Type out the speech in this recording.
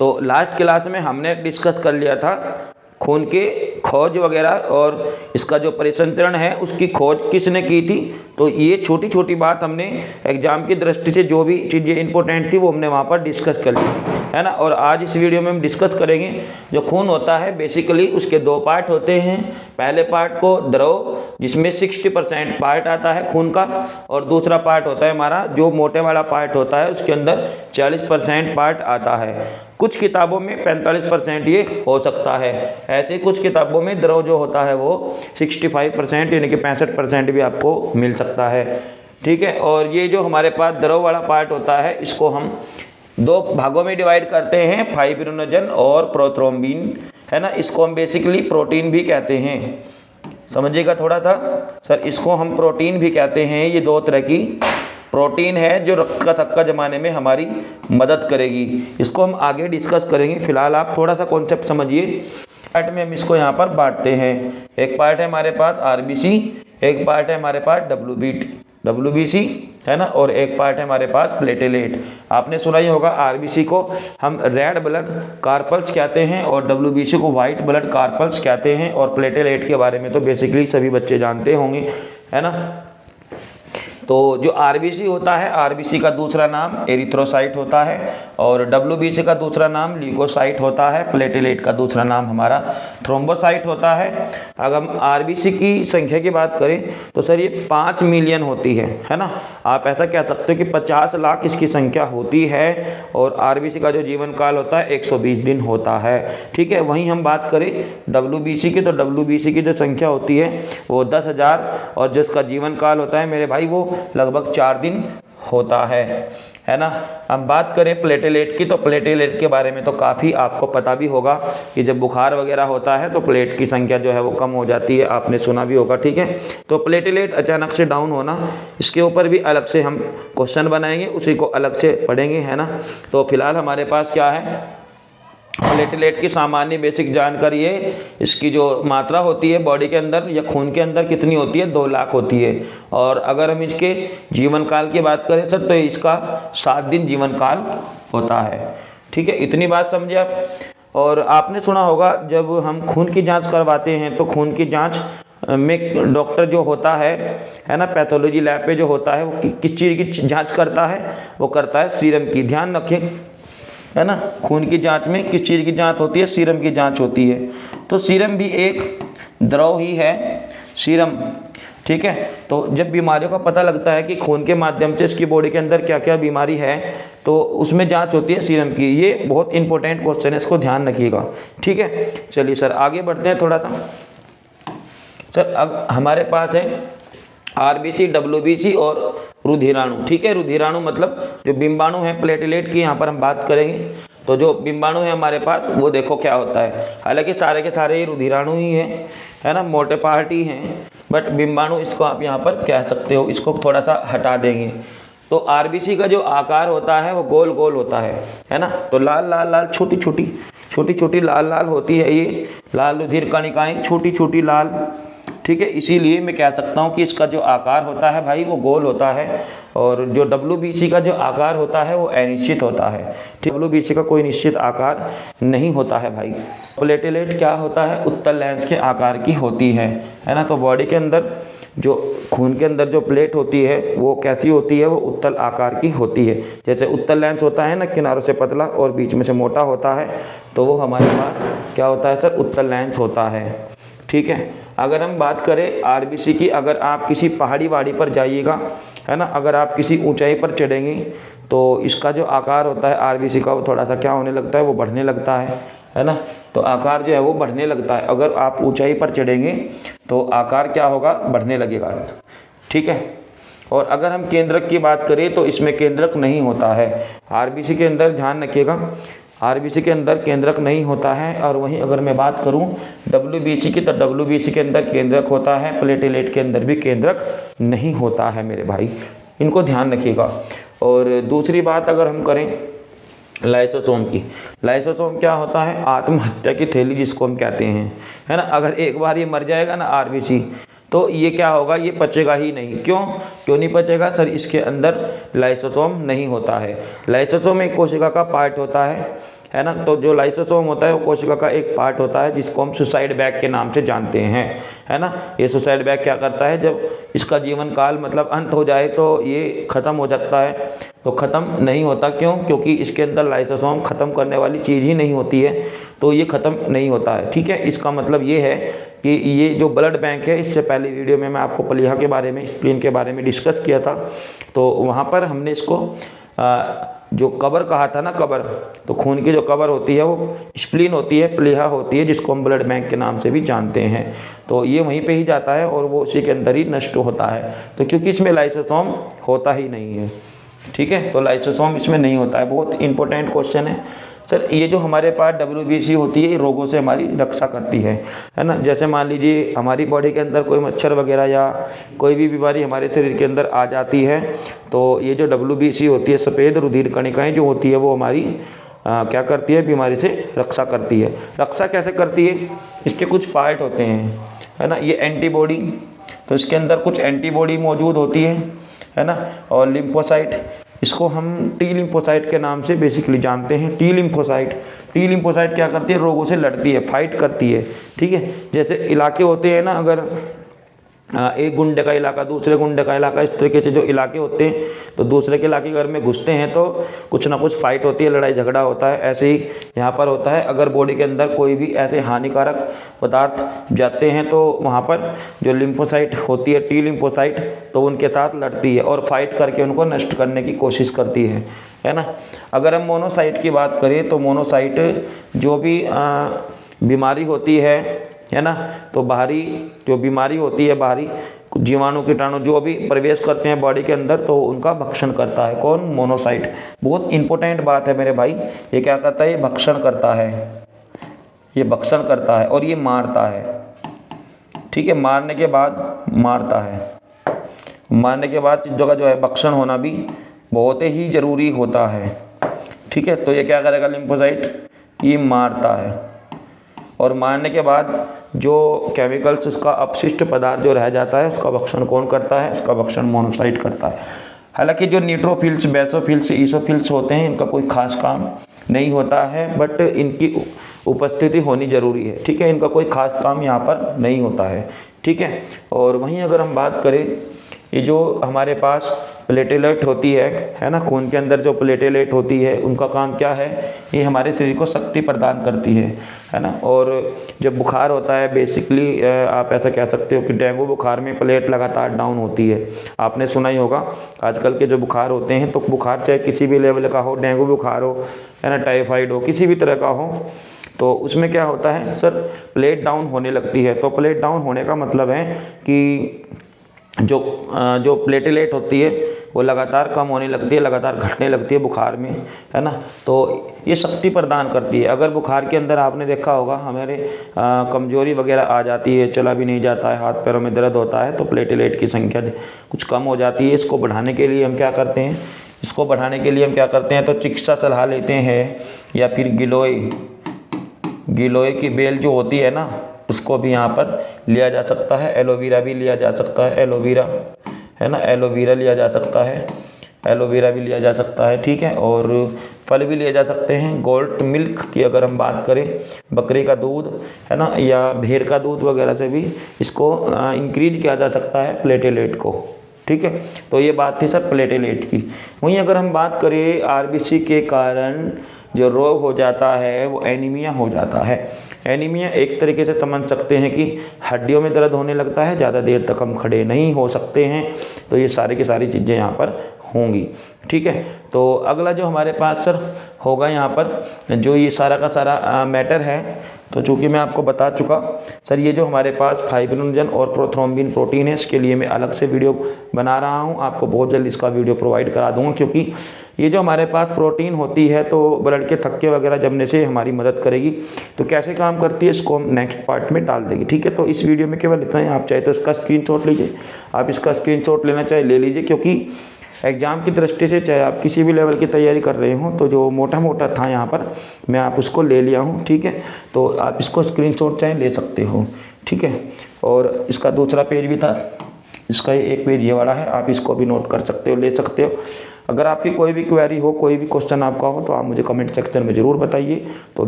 तो last class में हमने डिस्कस कर लिया था खून के खोज वगैरह और इसका जो परिसंचरण है उसकी खोज किसने की थी। तो ये छोटी छोटी बात हमने एग्जाम की दृष्टि से जो भी चीज़ें इंपॉर्टेंट थी वो हमने वहाँ पर डिस्कस कर ली थी, है ना। और आज इस वीडियो में हम डिस्कस करेंगे जो खून होता है बेसिकली उसके दो पार्ट होते हैं। पहले पार्ट को द्रव जिसमें 60% पार्ट आता है खून का, और दूसरा पार्ट होता है हमारा जो मोटे वाला पार्ट होता है उसके अंदर 40% पार्ट आता है। कुछ किताबों में 45% ये हो सकता है, ऐसे कुछ किताबों में द्रव जो होता है वो 65% यानी कि 65% भी आपको मिल सकता है, ठीक है। और ये जो हमारे पास द्रव वाला पार्ट होता है इसको हम दो भागों में डिवाइड करते हैं, फाइब्रिनोजन और प्रोथ्रोम्बिन, है ना। इसको हम बेसिकली प्रोटीन भी कहते हैं, समझिएगा थोड़ा सा सर। इसको हम प्रोटीन भी कहते हैं। ये दो तरह की प्रोटीन है जो रक्त थक्का जमाने में हमारी मदद करेगी। इसको हम आगे डिस्कस करेंगे, फिलहाल आप थोड़ा सा कॉन्सेप्ट समझिए। पार्ट में हम इसको यहाँ पर बांटते हैं। एक पार्ट है हमारे पास आरबीसी, एक पार्ट है हमारे पास डब्ल्यूबीसी, है ना, और एक पार्ट है हमारे पास प्लेटेलेट। आपने सुना ही होगा आरबीसी को हम रेड ब्लड कार्पल्स कहते हैं और डब्ल्यूबीसी को वाइट ब्लड कार्पल्स कहते हैं, और प्लेटेलेट के बारे में तो बेसिकली सभी बच्चे जानते होंगे, है ना। तो जो आरबीसी होता है, आरबीसी का दूसरा नाम एरिथ्रोसाइट होता है, और डब्ल्यूबीसी का दूसरा नाम ल्यूकोसाइट होता है, प्लेटेलेट का दूसरा नाम हमारा थ्रोम्बोसाइट होता है। अगर हम आरबीसी की संख्या की बात करें तो सर ये 5 मिलियन होती है ना। आप ऐसा कह सकते हो कि 50 लाख इसकी संख्या होती है, और आरबीसी का जो जीवन काल होता है 120 दिन होता है, ठीक है। वहीं हम बात करें डब्ल्यूबीसी की, तो डब्ल्यूबीसी की जो संख्या होती है वो 10,000, और जिसका जीवन काल होता है मेरे भाई वो लगभग 4 दिन होता है ना। हम बात करें प्लेटेलेट की, तो प्लेटेलेट के बारे में तो काफ़ी आपको पता भी होगा कि जब बुखार वगैरह होता है तो प्लेट की संख्या जो है वो कम हो जाती है, आपने सुना भी होगा, ठीक है। तो प्लेटेलेट अचानक से डाउन होना, इसके ऊपर भी अलग से हम क्वेश्चन बनाएंगे, उसी को अलग से पढ़ेंगे, है ना। तो फिलहाल हमारे पास क्या है, प्लेटलेट की सामान्य बेसिक जानकारी है। इसकी जो मात्रा होती है बॉडी के अंदर या खून के अंदर कितनी होती है, 2 लाख होती है। और अगर हम इसके जीवन काल की बात करें सर तो इसका 7 दिन जीवन काल होता है, ठीक है। इतनी बात समझे आप। और आपने सुना होगा जब हम खून की जांच करवाते हैं तो खून की जांच में डॉक्टर जो होता है ना, पैथोलॉजी लैब पे जो होता है वो किस चीज़ की जाँच करता है, वो करता है सीरम की। ध्यान रखें, है ना। खून की जांच में किस चीज़ की जांच होती है, सीरम की जांच होती है। तो सीरम भी एक द्रव ही है, सीरम, ठीक है। तो जब बीमारियों का पता लगता है कि खून के माध्यम से इसकी बॉडी के अंदर क्या क्या बीमारी है तो उसमें जांच होती है सीरम की। ये बहुत इंपॉर्टेंट क्वेश्चन है, इसको ध्यान रखिएगा, ठीक है। चलिए सर आगे बढ़ते हैं थोड़ा सा। सर अब हमारे पास है आरबीसी, डब्ल्यूबीसी और रुधिराणु, ठीक है। रुधिराणु मतलब जो बिंबाणु है प्लेटलेट की, यहाँ पर हम बात करेंगे। तो जो बिंबाणु है हमारे पास वो देखो क्या होता है, हालांकि सारे के सारे रुधिराणु ही हैं, है ना, मोटे पार्ट ही हैं, बट बिंबाणु इसको आप यहाँ पर कह सकते हो। इसको थोड़ा सा हटा देंगे तो आरबीसी का जो आकार होता है वो गोल गोल होता है ना। तो लाल लाल लाल छोटी छोटी लाल लाल होती है, ये लाल रुधिर कणिकाएँ छोटी छोटी लाल, ठीक है। इसीलिए मैं कह सकता हूँ कि इसका जो आकार होता है भाई वो गोल होता है, और जो डब्ल्यूबीसी का जो आकार होता है वो अनिश्चित होता है, ठीक। डब्ल्यूबीसी का कोई निश्चित आकार नहीं होता है भाई। प्लेटलेट क्या होता है, उत्तल लेंस के आकार की होती है ना। तो बॉडी के अंदर जो खून के अंदर जो प्लेट होती है वो कैसी होती है, वो उत्तल आकार की होती है। जैसे उत्तल लेंस होता है ना, किनारों से पतला और बीच में से मोटा होता है, तो वो हमारे पास क्या होता है सर, उत्तल लेंस होता है, ठीक है। अगर हम बात करें आरबीसी की, अगर आप किसी पहाड़ी वाड़ी पर जाइएगा, है ना, अगर आप किसी ऊंचाई पर चढ़ेंगे तो इसका जो आकार होता है आरबीसी का वो थोड़ा सा क्या होने लगता है, वो बढ़ने लगता है ना। तो आकार जो है वो बढ़ने लगता है। अगर आप ऊंचाई पर चढ़ेंगे तो आकार क्या होगा, बढ़ने लगेगा, ठीक है। और अगर हम केंद्रक की बात करें तो इसमें केंद्रक नहीं होता है आरबीसी के अंदर, ध्यान रखिएगा, आरबीसी के अंदर केंद्रक नहीं होता है। और वहीं अगर मैं बात करूं डब्ल्यूबीसी की, तो डब्ल्यूबीसी के अंदर केंद्रक होता है, प्लेटलेट के अंदर भी केंद्रक नहीं होता है मेरे भाई, इनको ध्यान रखिएगा। और दूसरी बात अगर हम करें लाइसोसोम की, लाइसोसोम क्या होता है, आत्महत्या की थैली जिसको हम कहते हैं, है ना। अगर एक बार ये मर जाएगा ना आरबीसी, तो ये क्या होगा, ये पचेगा ही नहीं। क्यों नहीं पचेगा सर, इसके अंदर लाइसोसोम नहीं होता है। लाइसोसोम एक कोशिका का पार्ट होता है, है ना। तो जो लाइसोसोम होता है वो कोशिका का एक पार्ट होता है जिसको हम सुसाइड बैग के नाम से जानते हैं, है ना। ये सुसाइड बैग क्या करता है, जब इसका जीवन काल मतलब अंत हो जाए तो ये ख़त्म हो जाता है, तो ख़त्म नहीं होता। क्यों? क्योंकि इसके अंदर लाइसोसोम ख़त्म करने वाली चीज़ ही नहीं होती है, तो ये ख़त्म नहीं होता है, ठीक है। इसका मतलब ये है कि ये जो ब्लड बैंक है, इससे पहले वीडियो में मैं आपको प्लीहा के बारे में, स्प्लीन के बारे में डिस्कस किया था, तो वहाँ पर हमने इसको जो कबर कहा था ना, कबर, तो खून की जो कबर होती है वो स्प्लीन होती है, प्लीहा होती है, जिसको हम ब्लड बैंक के नाम से भी जानते हैं। तो ये वहीं पे ही जाता है और वो उसी के अंदर ही नष्ट होता है। तो क्योंकि इसमें लाइसोसोम होता ही नहीं है, ठीक है, तो लाइसोसोम इसमें नहीं होता है। बहुत इंपॉर्टेंट क्वेश्चन है सर। ये जो हमारे पास WBC होती है, ये रोगों से हमारी रक्षा करती है ना। जैसे मान लीजिए हमारी बॉडी के अंदर कोई मच्छर वगैरह या कोई भी बीमारी हमारे शरीर के अंदर आ जाती है, तो ये जो WBC होती है, सफ़ेद रुधिर कणिकाएँ जो होती है, वो हमारी क्या करती है, बीमारी से रक्षा करती है। रक्षा कैसे करती है? इसके कुछ पार्ट होते हैं, है ना। ये एंटीबॉडी, तो इसके अंदर कुछ एंटीबॉडी मौजूद होती है ना। और लिम्फोसाइट, इसको हम टी लिम्फोसाइट के नाम से बेसिकली जानते हैं। टी लिम्फोसाइट क्या करती है? रोगों से लड़ती है, फाइट करती है, ठीक है। जैसे इलाके होते हैं ना, अगर एक गुंडे का इलाका, दूसरे गुंडे का इलाका, इस तरीके से जो इलाके होते हैं, तो दूसरे के इलाके घर में घुसते हैं तो कुछ ना कुछ फाइट होती है, लड़ाई झगड़ा होता है। ऐसे ही यहाँ पर होता है, अगर बॉडी के अंदर कोई भी ऐसे हानिकारक पदार्थ जाते हैं तो वहाँ पर जो लिम्फोसाइट होती है, टी लिम्फोसाइट, तो उनके साथ लड़ती है और फाइट करके उनको नष्ट करने की कोशिश करती है ना। अगर हम मोनोसाइट की बात करें तो मोनोसाइट जो भी बीमारी होती है ना, तो बाहरी जो बीमारी होती है, बाहरी जीवाणु कीटाणु जो भी प्रवेश करते हैं बॉडी के अंदर, तो उनका भक्षण करता है। कौन? मोनोसाइट। बहुत इंपॉर्टेंट बात है मेरे भाई, ये क्या करता है? ये भक्षण करता है, ये भक्षण करता है और ये मारता है, ठीक है। मारने के बाद मारता है, मारने के बाद चीज़ों का जो है भक्षण होना भी बहुत ही ज़रूरी होता है, ठीक है। तो ये क्या करेगा? लिम्फोसाइट ये मारता है और मारने के बाद जो केमिकल्स, उसका अपशिष्ट पदार्थ जो रह जाता है, उसका भक्षण कौन करता है? उसका भक्षण मोनोसाइट करता है। हालांकि जो न्यूट्रोफिल्स, बेसोफिल्स, ईसोफिल्स होते हैं, इनका कोई खास काम नहीं होता है, बट इनकी उपस्थिति होनी ज़रूरी है, ठीक है। इनका कोई खास काम यहाँ पर नहीं होता है, ठीक है। और वहीं अगर हम बात करें, ये जो हमारे पास प्लेटेलेट होती है ना, खून के अंदर जो प्लेटेलेट होती है, उनका काम क्या है? ये हमारे शरीर को शक्ति प्रदान करती है ना। और जब बुखार होता है, बेसिकली आप ऐसा कह सकते हो कि डेंगू बुखार में प्लेट लगातार डाउन होती है। आपने सुना ही होगा, आजकल के जो बुखार होते हैं, तो बुखार चाहे किसी भी लेवल का हो, डेंगू बुखार हो, है ना, टाइफाइड हो, किसी भी तरह का हो, तो उसमें क्या होता है सर? प्लेट डाउन होने लगती है। तो प्लेट डाउन होने का मतलब है कि जो प्लेटेलेट होती है वो लगातार कम होने लगती है, लगातार घटने लगती है बुखार में, है ना। तो ये शक्ति प्रदान करती है। अगर बुखार के अंदर आपने देखा होगा हमारे कमजोरी वगैरह आ जाती है, चला भी नहीं जाता है, हाथ पैरों में दर्द होता है, तो प्लेटेलेट की संख्या कुछ कम हो जाती है। इसको बढ़ाने के लिए हम क्या करते हैं? इसको बढ़ाने के लिए हम क्या करते हैं? तो चिकित्सा सलाह लेते हैं, या फिर गिलोय की बेल जो होती है ना, उसको भी यहाँ पर लिया जा सकता है। एलोवेरा भी लिया जा सकता है, एलोवेरा, है ना, एलोवेरा लिया जा सकता है, एलोवेरा भी लिया जा सकता है, ठीक है। और फल भी लिए जा सकते हैं। गोल्ड मिल्क की अगर हम बात करें, बकरी का दूध, है ना, या भेड़ का दूध वगैरह से भी इसको इंक्रीज किया जा सकता है, प्लेटेलेट को, ठीक है। तो ये बात थी सर प्लेटेलेट की। वहीं अगर हम बात करें RBC के कारण जो रोग हो जाता है वो एनीमिया हो जाता है। एनीमिया एक तरीके से समझ सकते हैं कि हड्डियों में दर्द होने लगता है, ज़्यादा देर तक हम खड़े नहीं हो सकते हैं, तो ये सारी की सारी चीज़ें यहाँ पर होंगी, ठीक है। तो अगला जो हमारे पास सर होगा यहाँ पर, जो ये सारा का सारा मैटर है, तो चूँकि मैं आपको बता चुका सर, ये जो हमारे पास फाइब्रिनोजन और प्रोथ्रोम्बिन प्रोटीन है, इसके लिए मैं अलग से वीडियो बना रहा हूँ, आपको बहुत जल्द इसका वीडियो प्रोवाइड करा दूँगा। क्योंकि ये जो हमारे पास प्रोटीन होती है, तो ब्लड के थक्के वगैरह जमने से हमारी मदद करेगी। तो कैसे काम करती है, इसको हम नेक्स्ट पार्ट में डाल देंगे, ठीक है। तो इस वीडियो में केवल इतना ही। आप चाहे तो इसका स्क्रीनशॉट लीजिए, आप इसका स्क्रीनशॉट लेना चाहे ले लीजिए, क्योंकि एग्ज़ाम की दृष्टि से चाहे आप किसी भी लेवल की तैयारी कर रहे हो, तो जो मोटा मोटा था यहाँ पर मैं आप उसको ले लिया हूँ, ठीक है। तो आप इसको स्क्रीनशॉट चाहे ले सकते हो, ठीक है। और इसका दूसरा पेज भी था, इसका एक पेज ये वाला है, आप इसको भी नोट कर सकते हो, ले सकते हो। अगर आपकी कोई भी क्वेरी हो, कोई भी क्वेश्चन आपका हो तो आप मुझे कमेंट सेक्शन में ज़रूर बताइए। तो